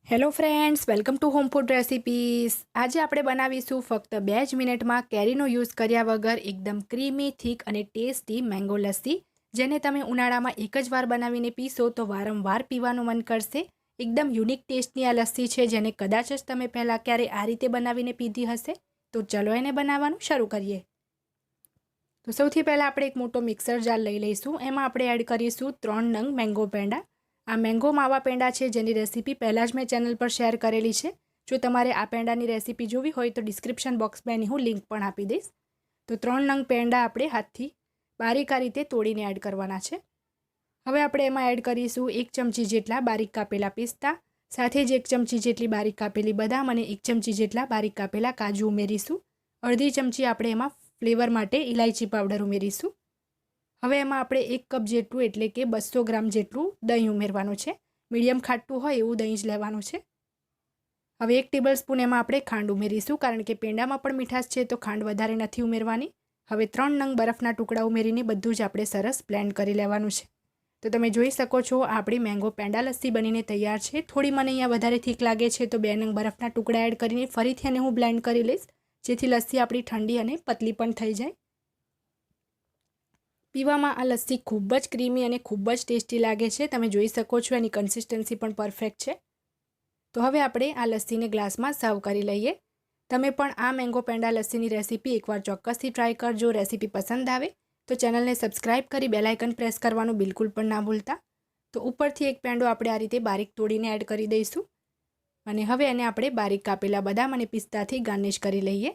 Hello friends, welcome to home food recipes. આજે આપણે બનાવીશું ફક્ત 2 જ મિનિટમાં કેરીનો યુઝ કર્યા વગર એકદમ ક્રીમી, થીક અને ટેસ્ટી મેંગો લસ્સી, જેને તમે ઉનાળામાં એક જ વાર બનાવીને પીશો તો વારંવાર પીવાનું મન કરશે. એકદમ યુનિક ટેસ્ટની આ લસ્સી છે, જેને કદાચ જ તમે પહેલાં ક્યારે આ રીતે બનાવીને પીધી હશે. તો ચલો એને બનાવવાનું શરૂ કરીએ. તો સૌથી પહેલાં આપણે એક મોટો મિક્સર જાર લઈ લઈશું. એમાં આપણે એડ કરીશું 3 નંગ મેંગો પેંડા. આ મેંગો માવા પેંડા છે, જેની રેસીપી પહેલાં જ મેં ચેનલ પર શેર કરેલી છે. જો તમારે આ પેંડાની રેસીપી જોવી હોય તો ડિસ્ક્રિપ્શન બોક્સમાં એની હું લિંક પણ આપી દઈશ. તો 3 નંગ પેંડા આપણે હાથથી બારીક આ રીતે તોડીને એડ કરવાના છે. હવે આપણે એમાં એડ કરીશું 1 ચમચી જેટલા બારીક કાપેલા પિસ્તા, સાથે જ 1 ચમચી જેટલી બારીક કાપેલી બદામ અને 1 ચમચી જેટલા બારીક કાપેલા કાજુ ઉમેરીશું. અડધી ચમચી આપણે એમાં ફ્લેવર માટે ઇલાયચી પાવડર ઉમેરીશું. હવે એમાં આપણે 1 કપ જેટલું એટલે કે 200 ગ્રામ જેટલું દહીં ઉમેરવાનું છે. મીડિયમ ખાટું હોય એવું દહીં જ લેવાનું છે. હવે 1 ટેબલ સ્પૂન એમાં આપણે ખાંડ ઉમેરીશું, કારણ કે પેંડામાં પણ મીઠાશ છે તો ખાંડ વધારે નથી ઉમેરવાની. હવે 3 નંગ બરફના ટુકડા ઉમેરીને બધું જ આપણે સરસ બ્લેન્ડ કરી લેવાનું છે. તો તમે જોઈ શકો છો આપણી મેંગો પેંડા લસ્સી બનીને તૈયાર છે. થોડી મને અહીંયા વધારે થીક લાગે છે તો 2 નંગ બરફના ટુકડા એડ કરીને ફરીથી એને હું બ્લેન્ડ કરી લઈશ, જેથી લસ્સી આપણી ઠંડી અને પતલી પણ થઈ જાય. પીવામાં આ લસ્સી ખૂબ જ ક્રીમી અને ખૂબ જ ટેસ્ટી લાગે છે. તમે જોઈ શકો છો એની કન્સિસ્ટન્સી પણ પરફેક્ટ છે. તો હવે આપણે આ લસ્સીને ગ્લાસમાં સર્વ કરી લઈએ. તમે પણ આ મેંગો પેંડા લસ્સીની રેસીપી એકવાર ચોક્કસથી ટ્રાય કરજો. રેસીપી પસંદ આવે તો ચેનલને સબસ્ક્રાઇબ કરી બેલ આઇકન પ્રેસ કરવાનું બિલકુલ પણ ના ભૂલતા. તો ઉપરથી એક પેંડો આપણે આ રીતે બારીક તોડીને એડ કરી દઈશું અને હવે એને આપણે બારીક કાપેલા બદામ અને પિસ્તાથી ગાર્નિશ કરી લઈએ.